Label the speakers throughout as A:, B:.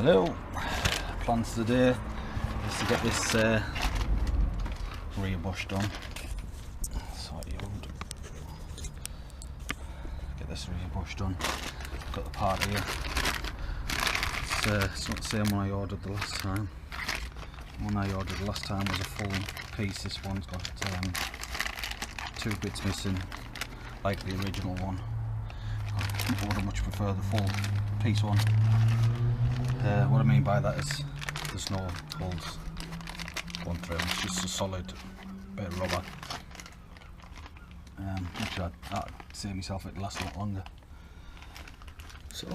A: Hello. Plans today is to get this rear bush done. Get this rear bush done. Got the part here. It's not the same one I ordered the last time. The one I ordered the last time was a full piece. This one's got 2 bits missing, like the original one. I would much prefer the full piece one. What I mean by that is there's no holes going through, it's just a solid bit of rubber. Actually I'd save myself, it'd last a lot longer. So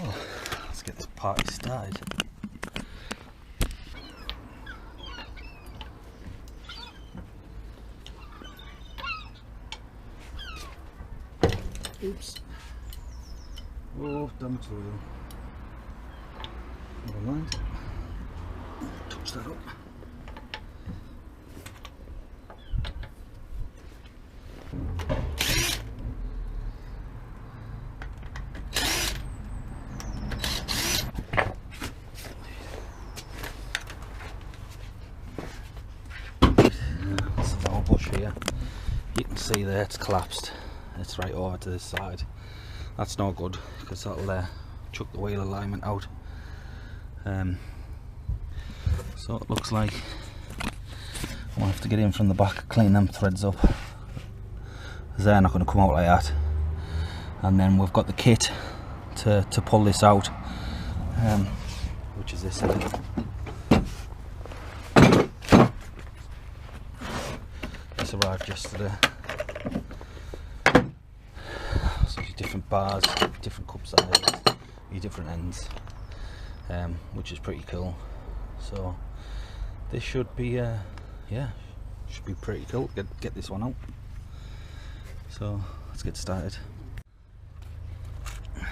A: let's get this party started. Oops. Oh, damn it. Never mind. Touch that up. That's the whole bush here. You can see there it's collapsed. It's right over to this side. That's no good because that'll chuck the wheel alignment out. So it looks like I'll have to get in from the back, clean them threads up. They're not going to come out like that. And then we've got the kit to pull this out, which is this here. This arrived yesterday. So your different bars, different cup sizes, your different ends, which is pretty cool. So this should be yeah, should be pretty cool. Get this one out. So let's get started. So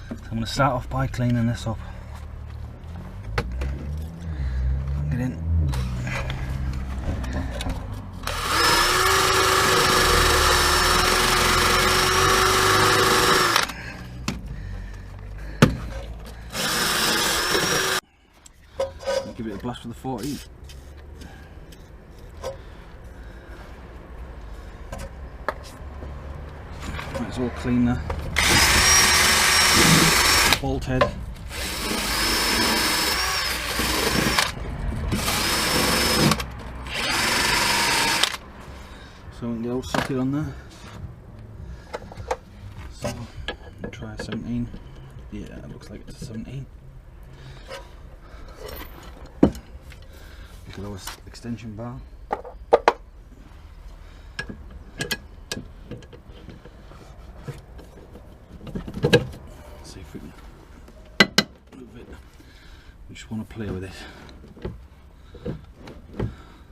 A: I'm going to start off by cleaning this up. Get in. Give it a blast with the 40. Might as well clean the bolt head. So we can get old socket on there. So we'll try 17. Yeah, it looks like it's a 17. Lowest extension bar. See if we can move it. We just want to play with it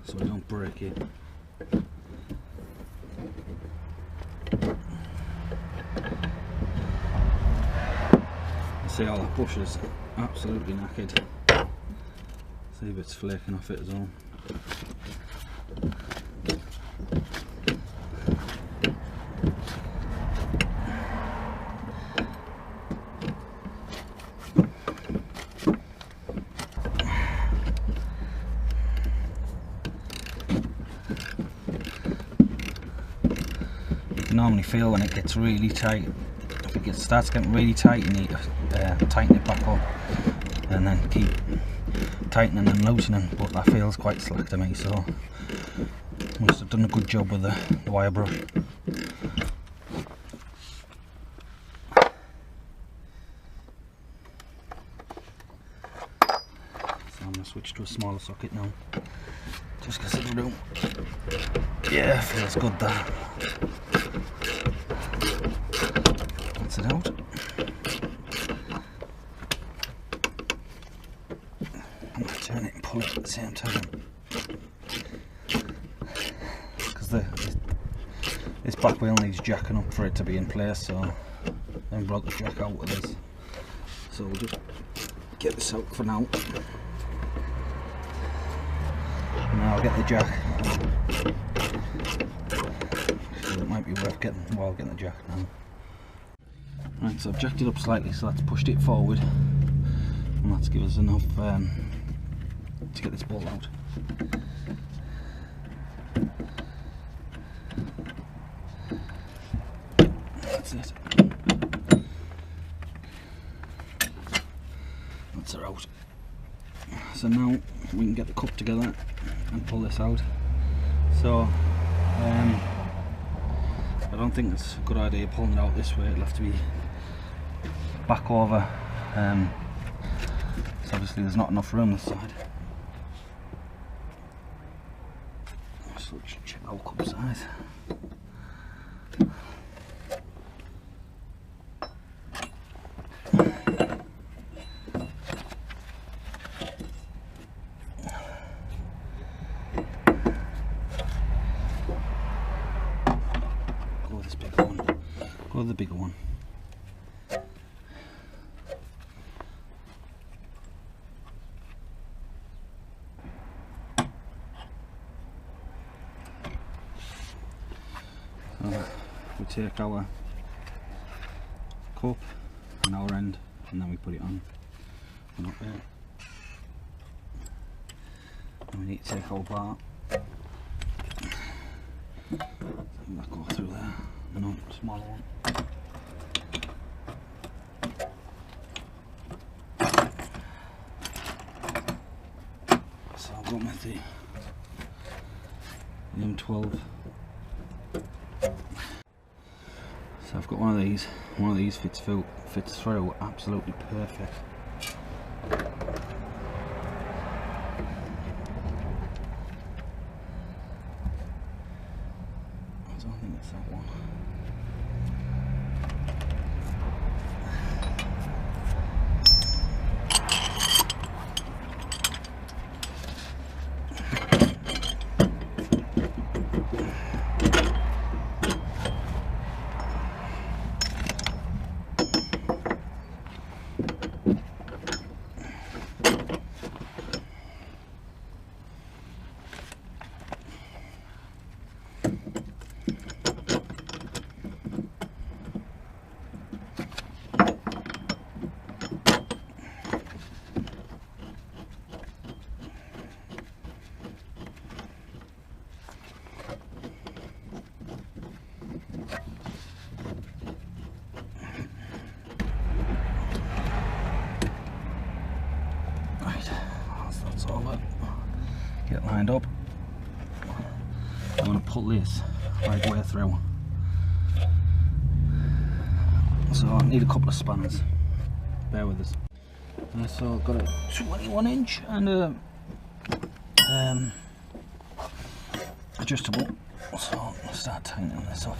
A: so we don't break it. You see all that bush is absolutely knackered. See if it's flaking off it as well. You can normally feel when it gets really tight. If it starts getting really tight, you need to tighten it back up and then keep tightening and loosening, but that feels quite slack to me, so must have done a good job with the wire brush. So I'm going to switch to a smaller socket now, just because of the room. Yeah, feels good that. Gets it out. Turn it and pull it at the same time, because this back wheel needs jacking up for it to be in place, so then brought the jack out with this. So we'll just get this out for now. And now I'll get the jack. So it might be worth getting the jack now. Right, so I've jacked it up slightly, so that's pushed it forward, and that's given us enough to get this bolt out. That's it. That's her out. So now we can get the cup together and pull this out. So I don't think it's a good idea pulling it out this way. It'll have to be back over. So obviously there's not enough room this side. So let's check our cup size. Go with this bigger one. Go with the bigger one. We take our cup and our end, and then we put it on and up there. And we need to take our bar and that go through there, and on the smaller one. So I've got with the M12. So I've got one of these fits through absolutely perfect. I don't think it's that one. Get lined up. I'm going to pull this right way through. So I need a couple of spanners. Bear with us. So I've got a 21-inch and a adjustable. So I'll start tightening this up.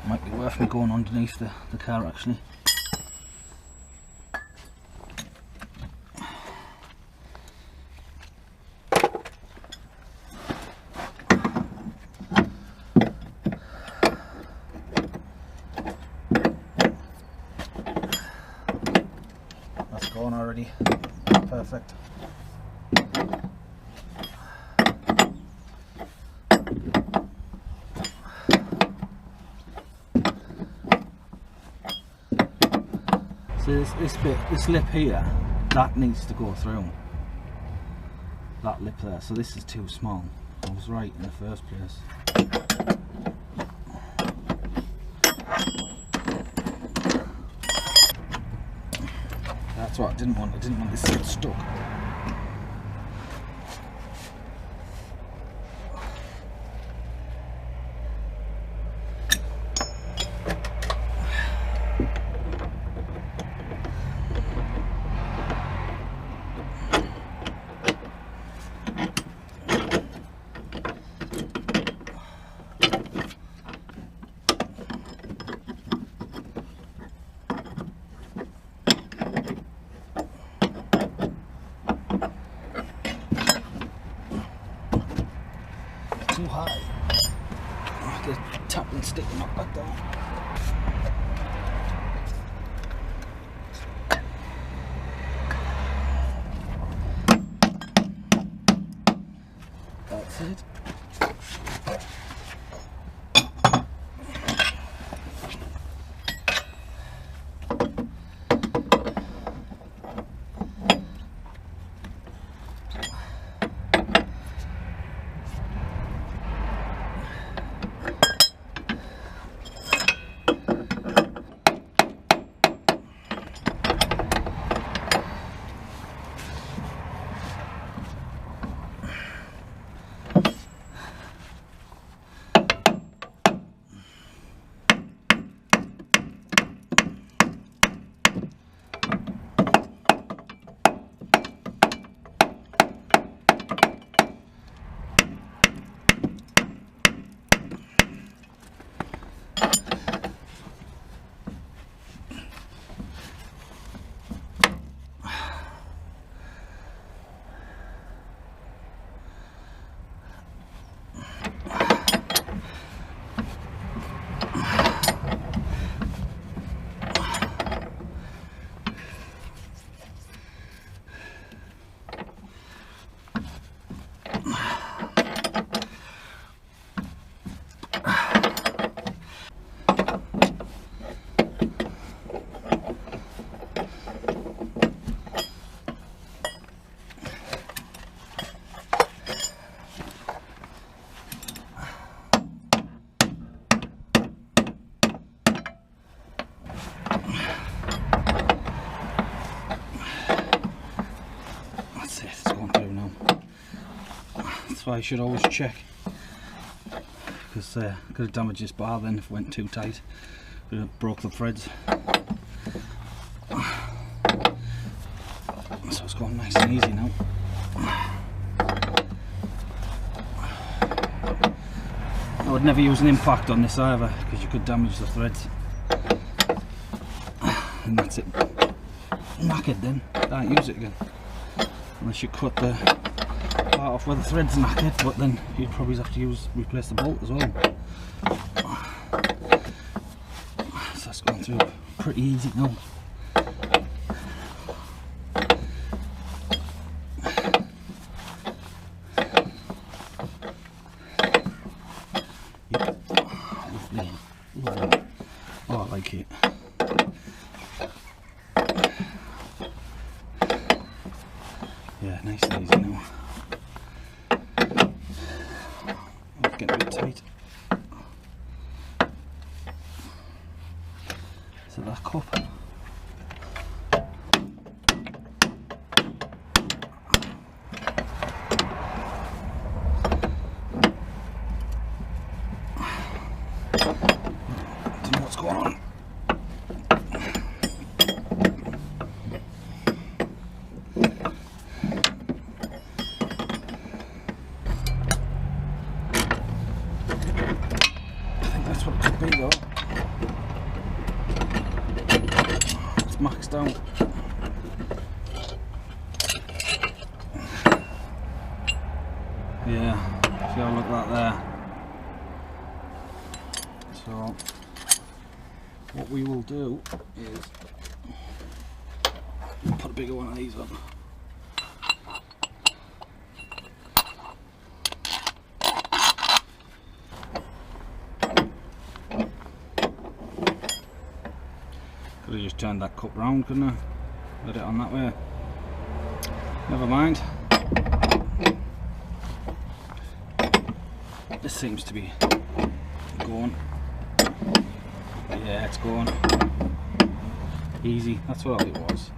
A: Might be worth me going underneath the car actually. Already perfect. So this lip here, that needs to go through. That lip there. So this is too small. I was right in the first place. That's what I didn't want. I didn't want this to get stuck. Too high. Oh, the tap and stick not like that. That's it. you should always check, because could have damaged this bar then if it went too tight. Could have broke the threads. So it's going nice and easy now. I would never use an impact on this either, because you could damage the threads. And that's it. Knackered then. Can't use it again. Unless you cut the part off where the thread's knackered, but then you'd probably have to replace the bolt as well. So that's going through pretty easy now. Lovely, lovely. Oh, I like it. Yeah, nice and easy now. It's getting a bit tight. So that cup. Don't know what's going on. That's what it could be though. It's maxed out. Yeah, see how look at that there. So what we will do is put a bigger one of these on. Could have just turned that cup round, couldn't I? Let it on that way. Never mind. This seems to be going. Yeah, it's going. Easy, that's what it was.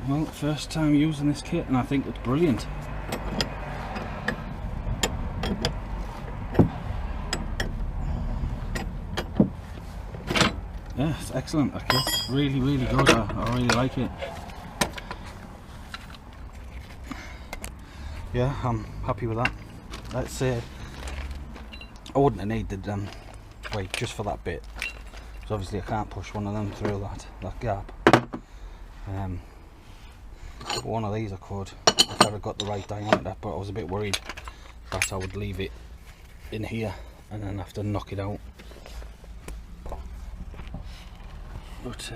A: Well, first time using this kit and I think it's brilliant. Yeah, it's excellent. That kit's really, really good. I really like it. Yeah, I'm happy with that. Let's say I wouldn't have needed weight just for that bit. So obviously I can't push one of them through that gap. But one of these I could if I ever got the right diameter, but I was a bit worried that I would leave it in here and then have to knock it out. But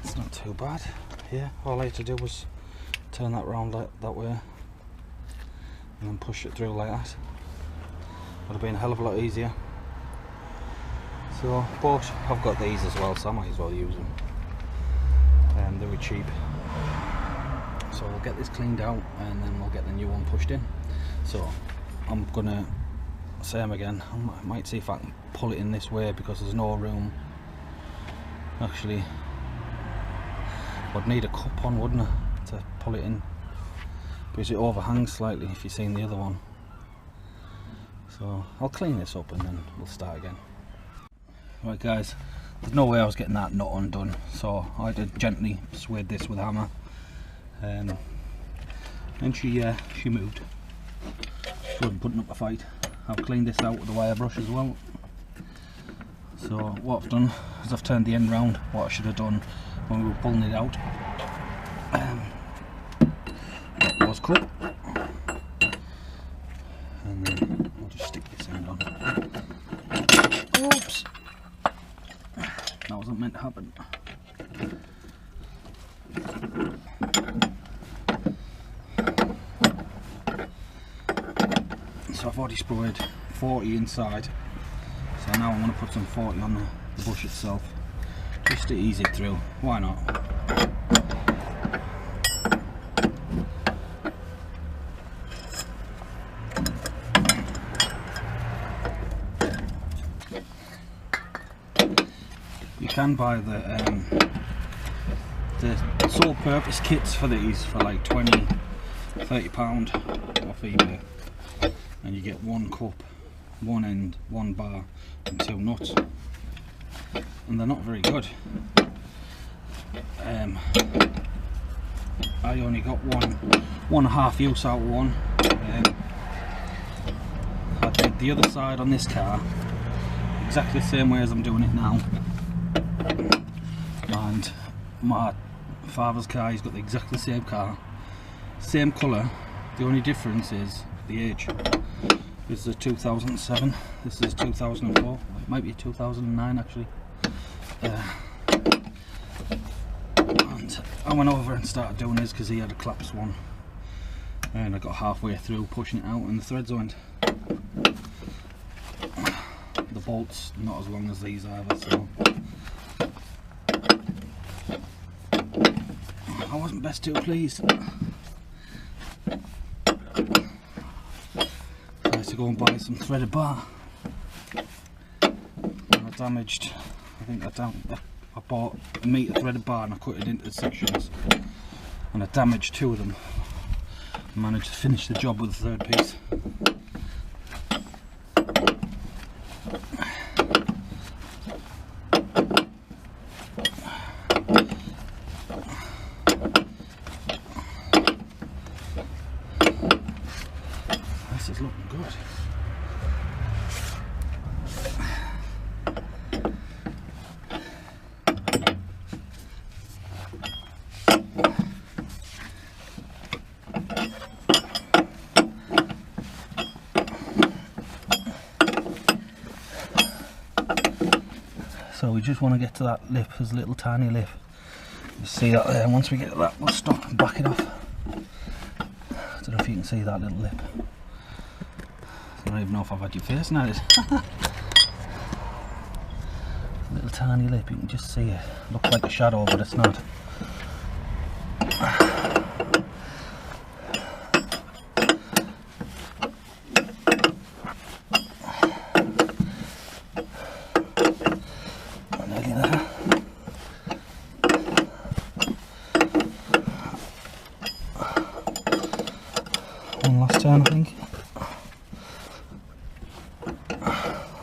A: it's not too bad. Yeah, all I had to do was turn that round that way and then push it through like that. Would have been a hell of a lot easier. So, but I've got these as well, so I might as well use them. They were cheap. So we'll get this cleaned out and then we'll get the new one pushed in. So I'm gonna same again. I might see if I can pull it in this way because there's no room. Actually, I'd need a cup on, wouldn't I, to pull it in, because it overhangs slightly if you've seen the other one. So I'll clean this up and then we'll start again. Right guys, there's no way I was getting that nut undone, so I had to gently sway this with a hammer, and she moved. She wasn't putting up a fight. I've cleaned this out with a wire brush as well. So what I've done is I've turned the end round. What I should have done when we were pulling it out was cut, and then I'll just stick this end on. Oops, that wasn't meant to happen. So I've already sprayed 40 inside, so now I'm going to put some 40 on the bush itself, just to ease it through. Why not? You can buy the The sole purpose kits for these for like £20–30 off eBay, and you get 1 cup, 1 end, 1 bar and 2 nuts, and they're not very good. I only got one and a half use out of one. I did the other side on this car exactly the same way as I'm doing it now, and my father's car, he's got exactly the same car, same colour, the only difference is the age. This is a 2007, this is 2004, it might be 2009 actually. And I went over and started doing this because he had a collapsed one, and I got halfway through pushing it out and the threads went. The bolts not as long as these either, so I wasn't best too pleased. I had to go and buy some threaded bar. I damaged, I bought a metre threaded bar and I cut it into sections, and I damaged 2 of them. I managed to finish the job with the 3rd piece. This is looking good. So we just want to get to that lip, there's a little tiny lip. You see that there, and once we get to that we'll stop and back it off. I don't know if you can see that little lip. I don't even know if I've had your face now. Little tiny lip, you can just see it. Looks like a shadow but it's not. One last turn, I think.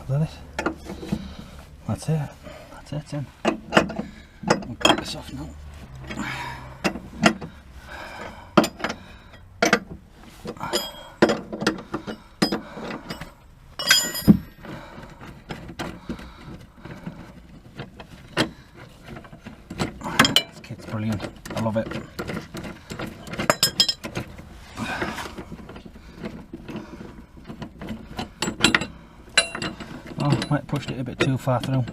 A: Is that it? That's it. That's it then. We'll get this off now. This kit's brilliant. I love it. Oh, might have pushed it a bit too far through.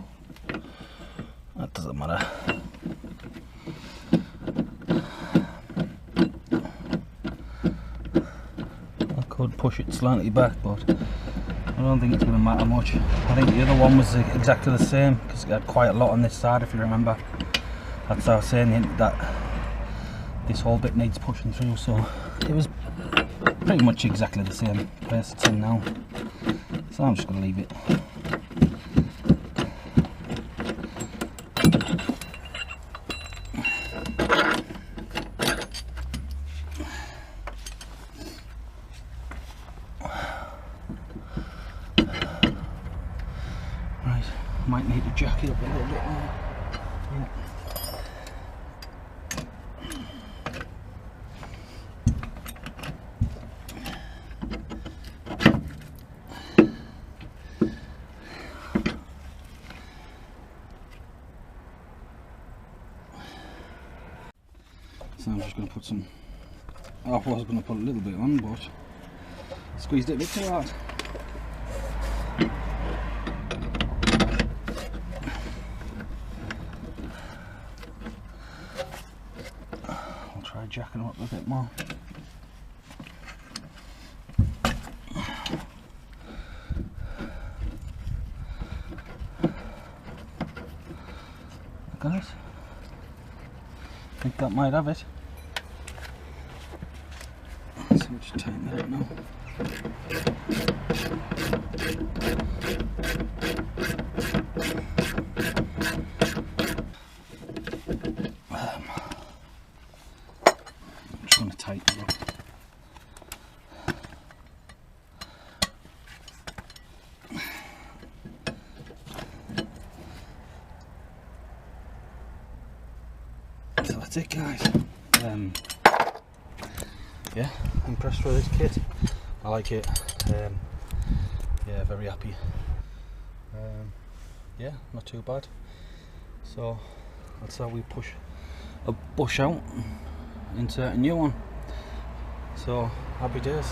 A: That doesn't matter. I could push it slightly back, but I don't think it's going to matter much. I think the other one was exactly the same because it had quite a lot on this side, if you remember. That's how I was saying that this whole bit needs pushing through, so it was pretty much exactly the same place it's in now. So I'm just going to leave it. Right, might need to jack it up a little bit more. Yeah. So I'm just going to put some, I was going to put a little bit on, but squeezed it a bit too hard. I'll try jacking up a bit more. Look at it. I think that might have it. So we'll just tighten that up now. tighten it up. So that's it, guys. Yeah, impressed with this kit. I like it. Yeah, very happy. Yeah, not too bad. So that's how we push a bush out into a new one. So happy days.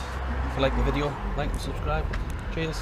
A: If you like the video, like and subscribe. Cheers.